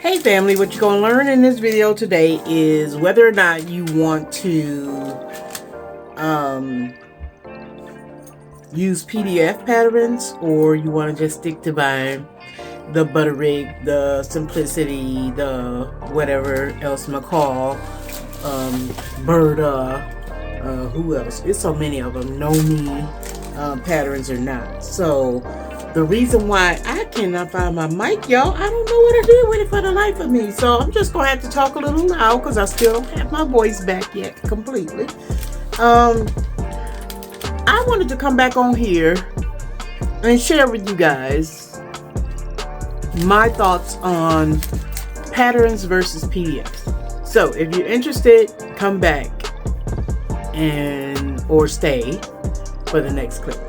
Hey family, what you're going to learn in this video today is whether or not you want to use PDF patterns or you want to just stick to buying the Butter Rig, the Simplicity, the whatever else McCall, Berta, who else? It's so many of them. Know Me patterns or not. So the reason why I cannot find my mic, y'all, I don't know what I did with it for the life of me. So I'm just going to have to talk a little loud because I still don't have my voice back yet completely. I wanted to come back on here and share with you guys my thoughts on patterns versus PDFs. So if you're interested, come back or stay for the next clip.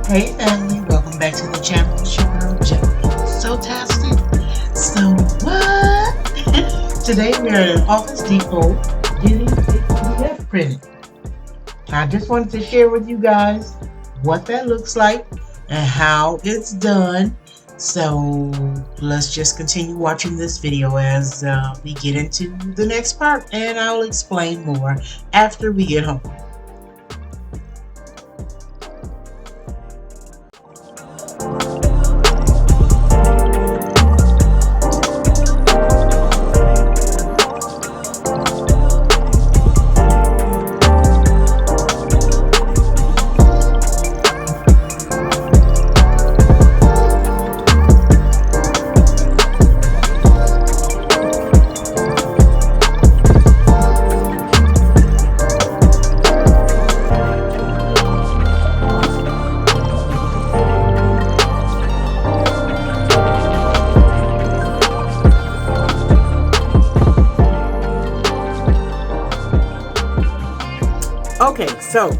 Hey family, welcome back to the channel. It's your girl Jay. So tastic. So what? Today we're at Office Depot getting a PDF printed. I just wanted to share with you guys what that looks like and how it's done. So let's just continue watching this video as we get into the next part, and I'll explain more after we get home. Okay, so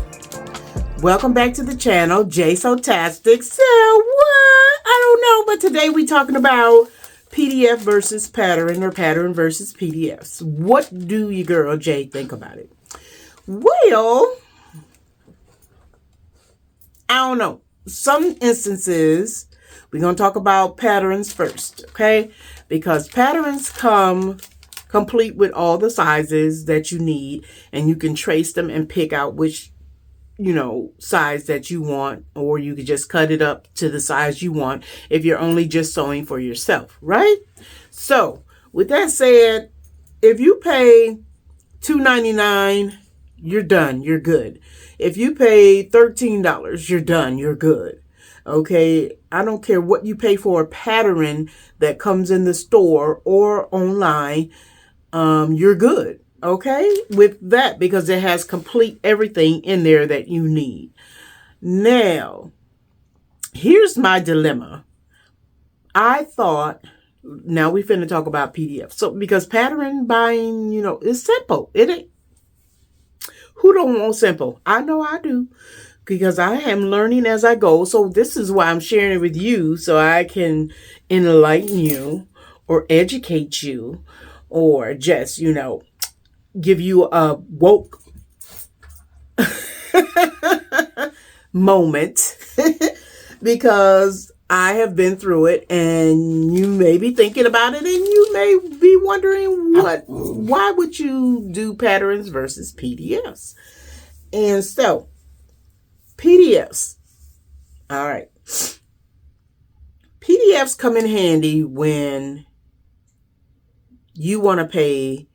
welcome back to the channel, Jay So Tastic. So what? I don't know, but today we're talking about PDF versus pattern or pattern versus PDFs. What do your girl Jay think about it? Well, I don't know. Some instances, we're going to talk about patterns first, okay? Because patterns come complete with all the sizes that you need, and you can trace them and pick out which, size that you want, or you could just cut it up to the size you want if you're only just sewing for yourself, right? So with that said, if you pay $2.99, you're done, you're good. If you pay $13, you're done, you're good. Okay, I don't care what you pay for a pattern that comes in the store or online. You're good, okay, with that, because it has complete everything in there that you need. Now, here's my dilemma. I thought, now we finna talk about PDF. So, because pattern buying, is simple. It ain't. Who don't want simple? I know I do, because I am learning as I go. So this is why I'm sharing it with you, so I can enlighten you or educate you, or just, give you a woke moment because I have been through it, and you may be thinking about it, and you may be wondering why would you do patterns versus PDFs? And so, PDFs. All right. PDFs come in handy when you want to pay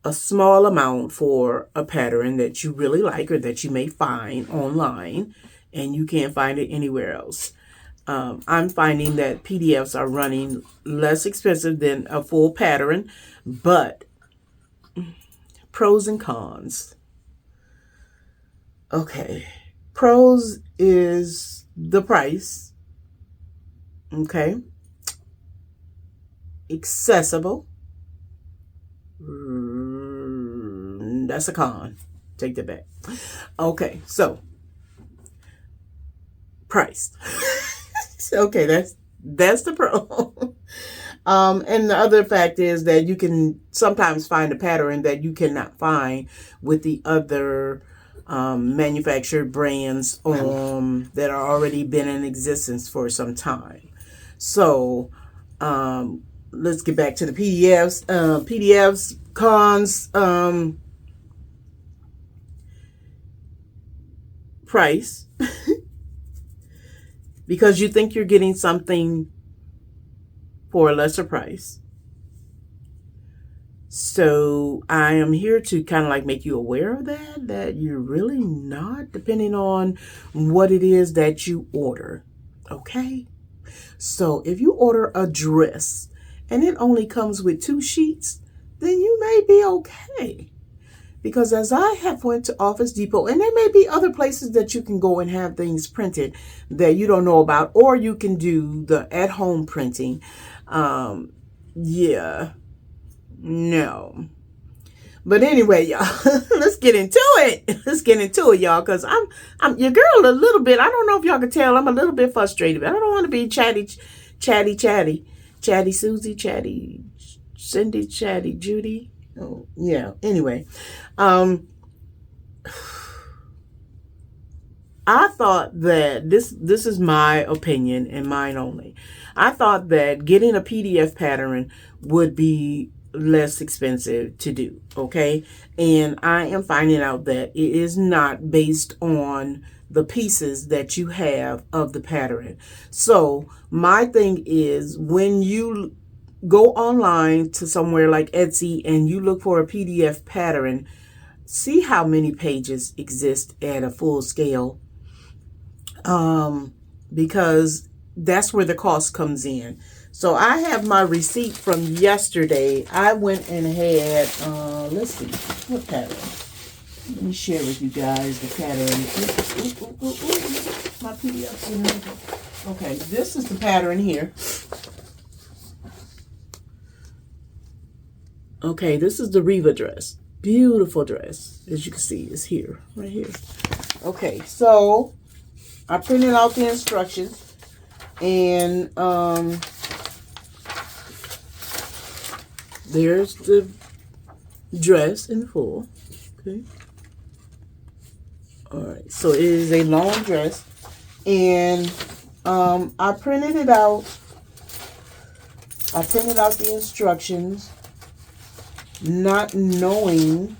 a small amount for a pattern that you really like or that you may find online and you can't find it anywhere else. I'm finding that PDFs are running less expensive than a full pattern, but pros and cons. Okay, pros is the price. Okay, accessible. That's a con. Take that back. Okay, so price. Okay, that's the pro. And the other fact is that you can sometimes find a pattern that you cannot find with the other manufactured brands that are already been in existence for some time. So let's get back to the PDFs. PDFs, cons, price. Because you think you're getting something for a lesser price. So I am here to kind of like make you aware of that you're really not, depending on what it is that you order. Okay? So if you order a dress and it only comes with 2 sheets, then you may be okay. Because as I have went to Office Depot, and there may be other places that you can go and have things printed that you don't know about, or you can do the at-home printing. Yeah, no. But anyway, y'all, let's get into it. Let's get into it, y'all, because I'm your girl a little bit. I don't know if y'all can tell, I'm a little bit frustrated. I don't want to be chatty Susie, chatty Cindy, chatty Judy. Oh, yeah. Anyway, I thought that this is my opinion and mine only. I thought that getting a PDF pattern would be less expensive to do. Okay. And I am finding out that it is not based on the pieces that you have of the pattern. So my thing is, when you go online to somewhere like Etsy and you look for a PDF pattern, see how many pages exist at a full scale, because that's where the cost comes in. So I have my receipt from yesterday. I went and had, let's see, what pattern? Let me share with you guys the pattern. My PDF's in there. Okay, this is the pattern here. Okay, this is the Riva dress. Beautiful dress. As you can see, it's here, right here. Okay, so I printed out the instructions, and there's the dress in full. Okay. All right, so it is a long dress, and I printed it out. I printed out the instructions, not knowing,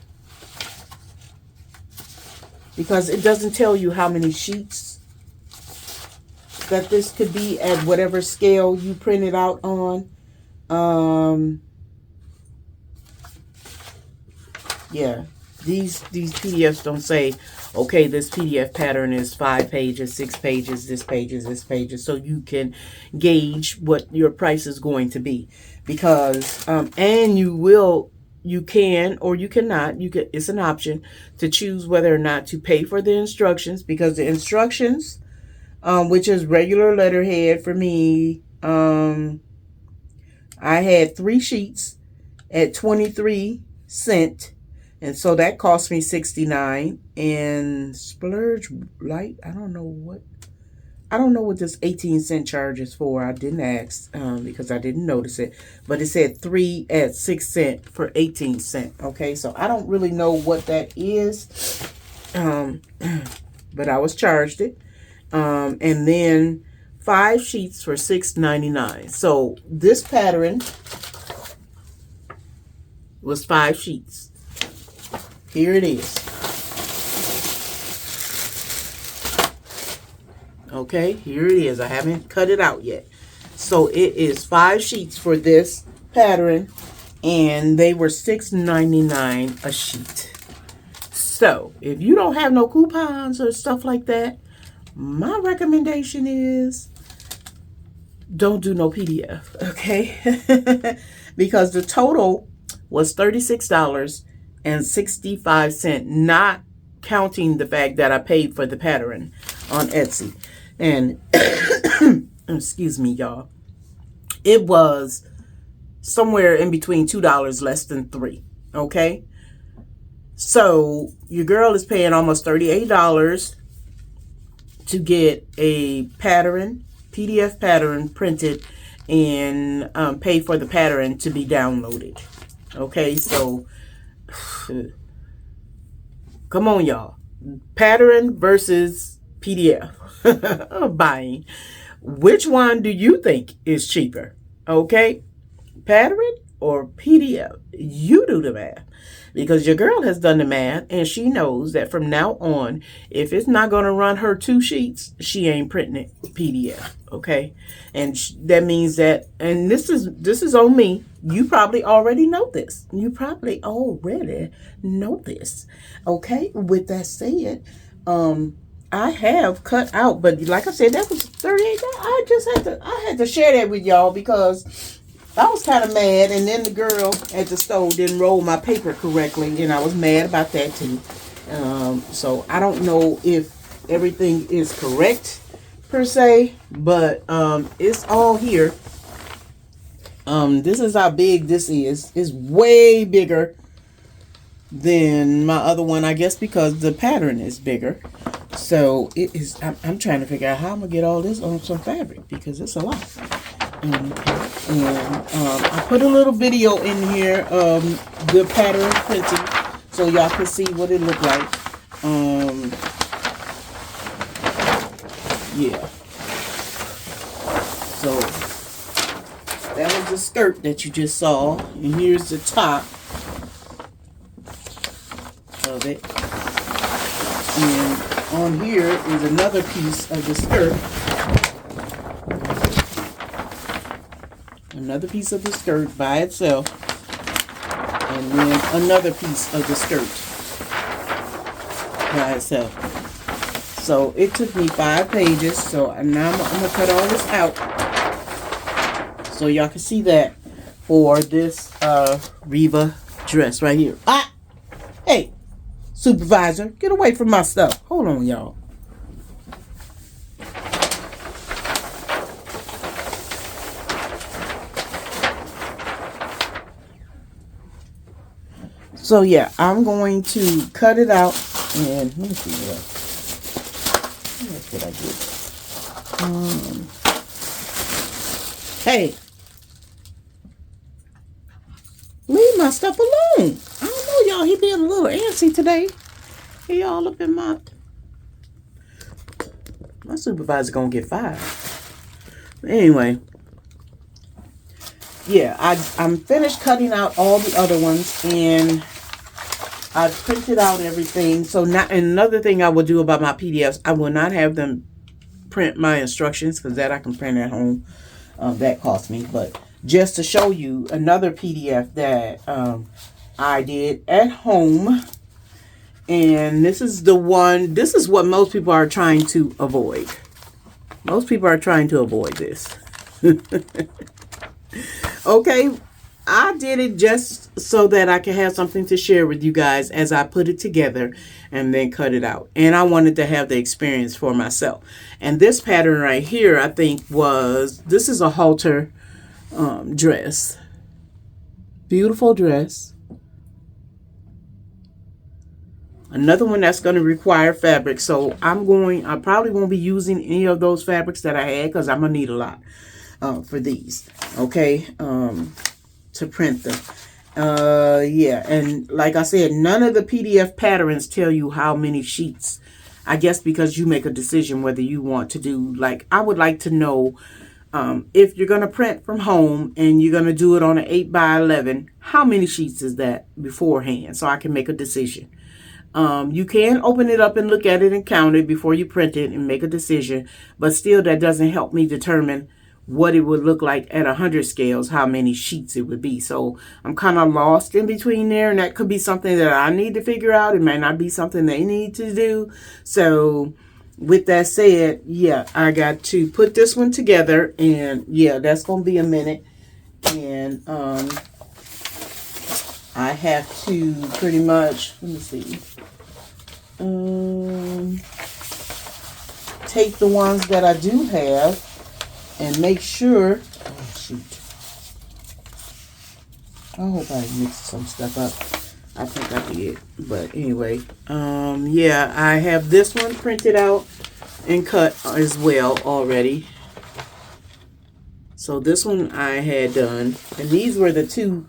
because it doesn't tell you how many sheets that this could be at whatever scale you print it out on. Yeah, these PDFs don't say, okay, this PDF pattern is 5 pages, 6 pages, this pages, so you can gauge what your price is going to be. Because and you can or you cannot, it's an option to choose whether or not to pay for the instructions, because the instructions, which is regular letterhead for me, I had 3 sheets at 23 cents, and so that cost me 69. And Splurge Light, I don't know what this 18-cent charge is for. I didn't ask because I didn't notice it. But it said 3 at 6 cents for 18 cents. Okay, so I don't really know what that is. But I was charged it. And then 5 sheets for $6.99. So this pattern was 5 sheets. Here it is. Okay, here it is. I haven't cut it out yet. So it is 5 sheets for this pattern, and they were $6.99 a sheet. So if you don't have no coupons or stuff like that, my recommendation is don't do no PDF, okay? Because the total was $36.65, not counting the fact that I paid for the pattern on Etsy. And excuse me, y'all, it was somewhere in between $2 less than $3. Okay, so your girl is paying almost $38 to get a pattern, PDF pattern printed and pay for the pattern to be downloaded. Okay, so come on, y'all. Pattern versus PDF buying. Which one do you think is cheaper? Okay, pattern or PDF? You do the math, because your girl has done the math and she knows that from now on, if it's not going to run her 2 sheets, she ain't printing it PDF. Okay, and that means that, and this is on me. You probably already know this. Okay, with that said, I have cut out, but like I said, that was $38. I had to share that with y'all because I was kind of mad, and then the girl at the store didn't roll my paper correctly, and I was mad about that too. So I don't know if everything is correct per se, but it's all here. This is how big this is. It's way bigger than my other one, I guess, because the pattern is bigger. So it is. I'm trying to figure out how I'm gonna get all this on some fabric because it's a lot. And I put a little video in here of the pattern printing so y'all can see what it looked like. Yeah. So that was the skirt that you just saw, and here's the top of it. And on here is another piece of the skirt. Another piece of the skirt by itself, and then another piece of the skirt by itself. So it took me 5 pages. So now I'm gonna cut all this out so y'all can see that for this Riva dress right here. Ah, hey, supervisor, get away from my stuff. Hold on, y'all. So yeah, I'm going to cut it out, and let me see what I did. Hey, leave my stuff alone. I don't know, y'all. He being a little antsy today. He all up in my supervisor gonna get fired. But anyway. Yeah, I'm finished cutting out all the other ones, and I printed out everything. So now, another thing I will do about my PDFs, I will not have them print my instructions, because that I can print at home. That cost me. But just to show you another PDF that I did at home. And this is the one, this is what most people are trying to avoid. Most people are trying to avoid this. Okay, I did it just so that I can have something to share with you guys as I put it together and then cut it out. And I wanted to have the experience for myself. And this pattern right here, I think this is a halter dress. Beautiful dress. Another one that's going to require fabric. So I probably won't be using any of those fabrics that I had, because I'm going to need a lot for these. Okay, to print them. Yeah, and like I said, none of the PDF patterns tell you how many sheets. I guess because you make a decision whether you want to do, like, I would like to know if you're going to print from home and you're going to do it on an 8x11, how many sheets is that beforehand, so I can make a decision. You can open it up and look at it and count it before you print it and make a decision, but still that doesn't help me determine what it would look like at 100 scales, how many sheets it would be. So I'm kind of lost in between there, and that could be something that I need to figure out. It may not be something they need to do. So with that said, yeah, I got to put this one together, and yeah, that's going to be a minute. And I have to pretty much, let me see, take the ones that I do have and make sure, oh shoot, I hope I mixed some stuff up. I think I did, but anyway, yeah, I have this one printed out and cut as well already. So this one I had done, and these were the two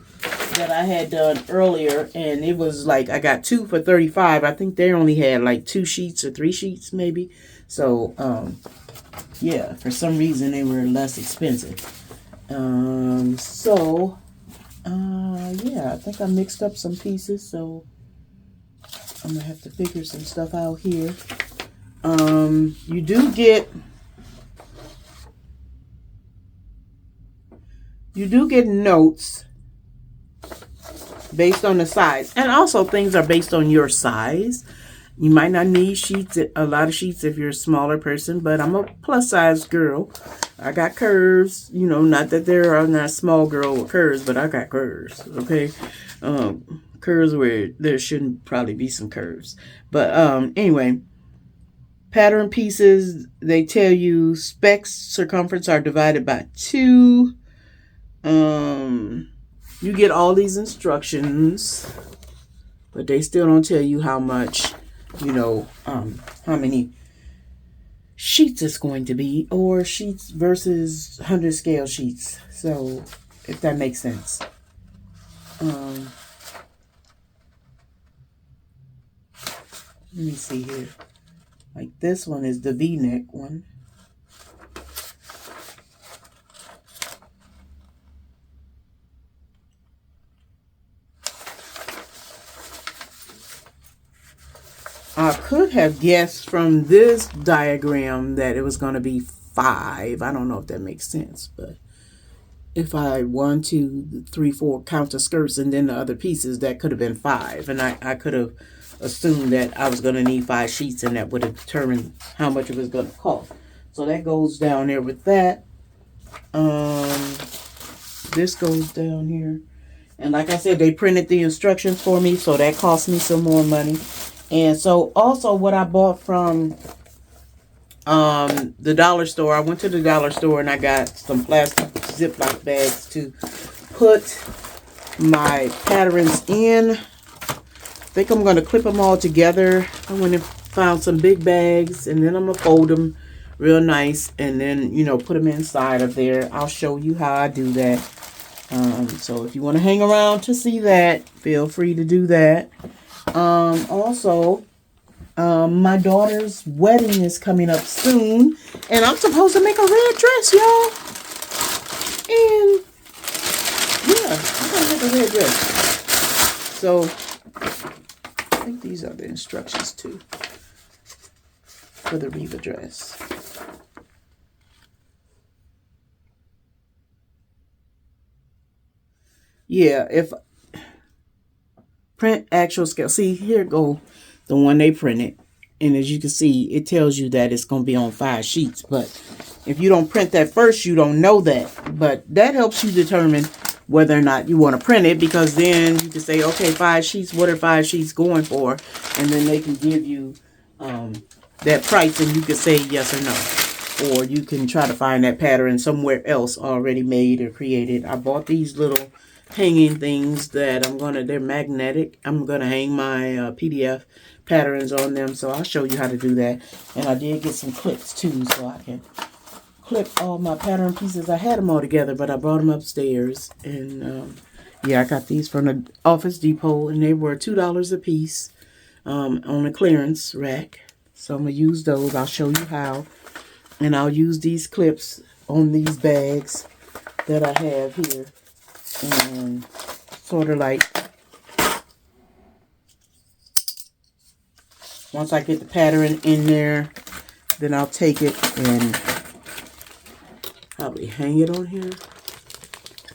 that I had done earlier, and it was like I got 2 for $35. I think they only had like 2 sheets or 3 sheets maybe. So yeah, for some reason they were less expensive. Yeah, I think I mixed up some pieces, so I'm gonna have to figure some stuff out here. You do get notes based on the size, and also things are based on your size. You might not need a lot of sheets if you're a smaller person, but I'm a plus size girl. I got curves, not that I'm not a small girl with curves, but I got curves, okay? Curves where there shouldn't probably be some curves. But anyway, pattern pieces, they tell you specs circumference are divided by 2. You get all these instructions, but they still don't tell you how much, how many sheets it's going to be, or sheets versus 100 scale sheets. So, if that makes sense. Let me see here. Like this one is the V-neck one. I could have guessed from this diagram that it was going to be 5. I don't know if that makes sense, but if I 1, 2, 3, 4 count the skirts and then the other pieces, that could have been 5. And I could have assumed that I was going to need 5 sheets, and that would have determined how much it was going to cost. So that goes down there with that. This goes down here. And like I said, they printed the instructions for me, so that cost me some more money. And so also what I bought from the dollar store, I went to the dollar store and I got some plastic Ziploc bags to put my patterns in. I think I'm going to clip them all together. I went and found some big bags, and then I'm going to fold them real nice and then, put them inside of there. I'll show you how I do that. So if you want to hang around to see that, feel free to do that. Also, my daughter's wedding is coming up soon, and I'm supposed to make a red dress, y'all. And yeah, I'm gonna make a red dress. So I think these are the instructions too for the Reva dress. Yeah, if print actual scale. See, here go the one they printed. And as you can see, it tells you that it's going to be on 5 sheets. But if you don't print that first, you don't know that. But that helps you determine whether or not you want to print it, because then you can say, okay, 5 sheets, what are 5 sheets going for? And then they can give you that price, and you can say yes or no. Or you can try to find that pattern somewhere else already made or created. I bought these little hanging things that they're magnetic. I'm going to hang my PDF patterns on them, so I'll show you how to do that. And I did get some clips too, so I can clip all my pattern pieces. I had them all together, but I brought them upstairs. And yeah, I got these from the Office Depot, and they were $2 a piece on the clearance rack. So I'm going to use those. I'll show you how. And I'll use these clips on these bags that I have here. And sort of like, once I get the pattern in there, then I'll take it and probably hang it on here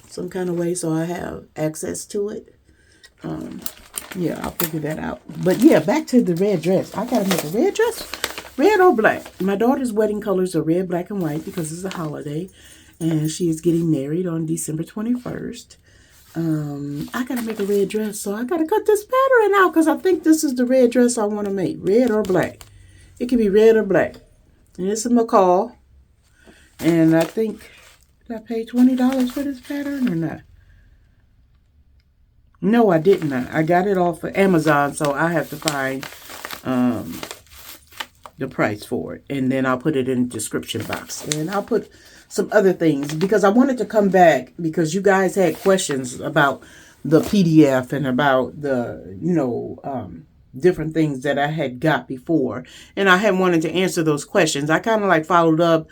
some kind of way so I have access to it. Yeah, I'll figure that out. But yeah, back to the red dress. I gotta make a red dress. Red or black. My daughter's wedding colors are red, black, and white because it's a holiday. And she is getting married on December 21st. I gotta make a red dress, so I gotta cut this pattern out because I think this is the red dress I want to make. Red or black. It can be red or black. And it's a McCall. And I think, did I pay $20 for this pattern or not? No, I didn't. I got it off of Amazon, so I have to find the the price for it. And then I'll put it in the description box. And I'll put some other things because I wanted to come back because you guys had questions about the PDF and about the, different things that I had got before. And I had wanted to answer those questions. I kind of like followed up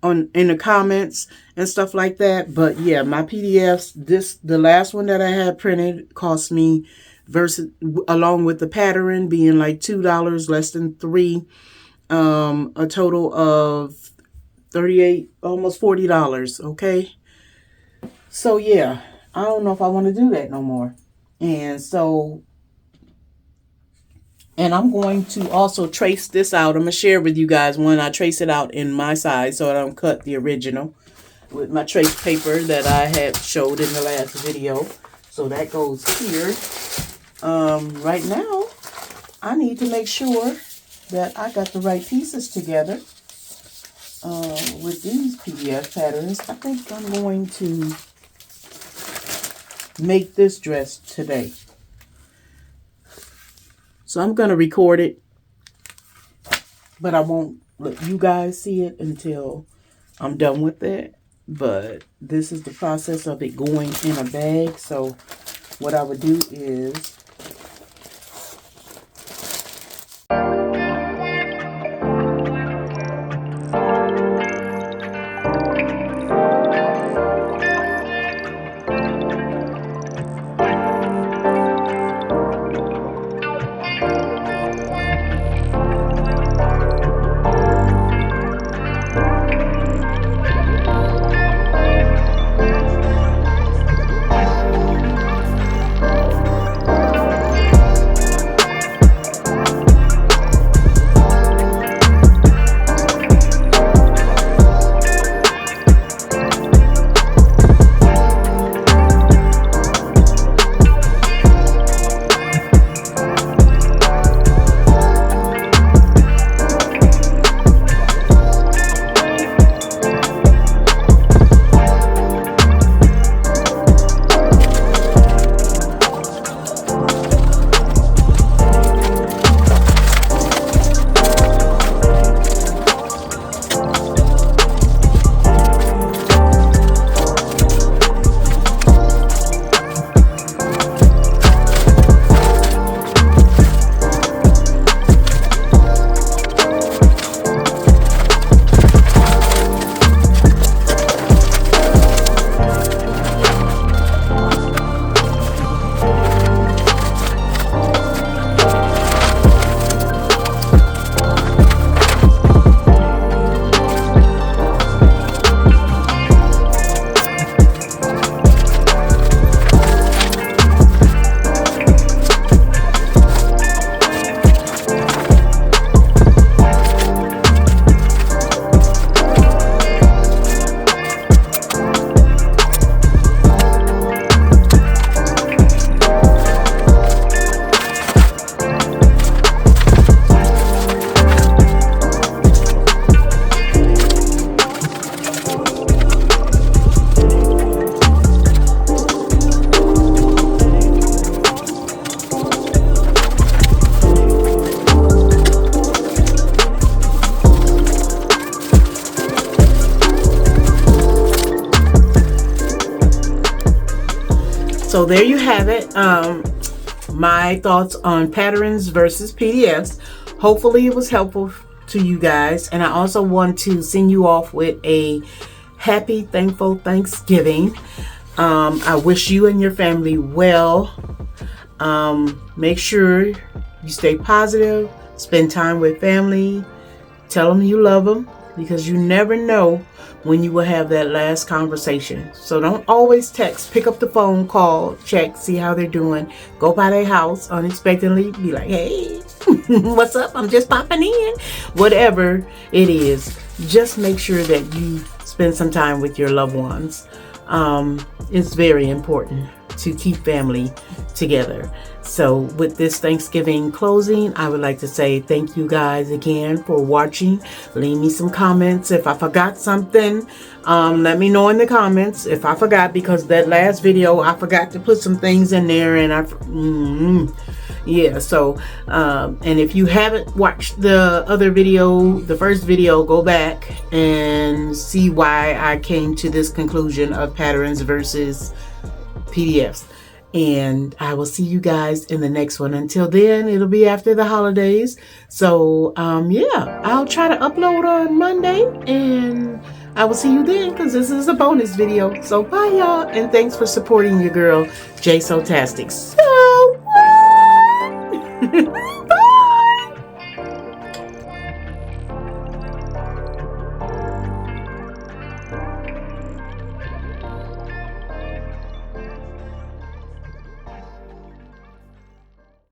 in the comments and stuff like that. But yeah, my PDFs, the last one that I had printed cost me, versus along with the pattern being like $2, less than $3, a total of $38, almost $40. Okay. So yeah, I don't know if I want to do that no more. And I'm going to also trace this out. I'm going to share with you guys when I trace it out in my size so I don't cut the original with my trace paper that I had showed in the last video. So that goes here. Right now, I need to make sure that I got the right pieces together with these PDF patterns. I think I'm going to make this dress today. So I'm going to record it, but I won't let you guys see it until I'm done with it. But this is the process of it going in a bag. So what I would do is So there you have it. My thoughts on patterns versus PDFs. Hopefully it was helpful to you guys. And I also want to send you off with a happy, thankful Thanksgiving. I wish you and your family well. Make sure you stay positive. Spend time with family. Tell them you love them, because you never know when you will have that last conversation. So don't always text. Pick up the phone, call, check, see how they're doing. Go by their house unexpectedly. Be like, hey, what's up? I'm just popping in. Whatever it is, just make sure that you spend some time with your loved ones. It's very important to keep family together. So with this Thanksgiving closing, I would like to say thank you guys again for watching. Leave me some comments. If I forgot something, let me know in the comments if I forgot, because that last video I forgot to put some things in there, and Yeah, so and if you haven't watched the other video, the first video, go back and see why I came to this conclusion of patterns versus PDFs. And I will see you guys in the next one. Until then, it'll be after the holidays. So yeah, I'll try to upload on Monday, and I will see you then, because this is a bonus video. So bye, y'all, and thanks for supporting your girl, J Sotastic. So what? Bye.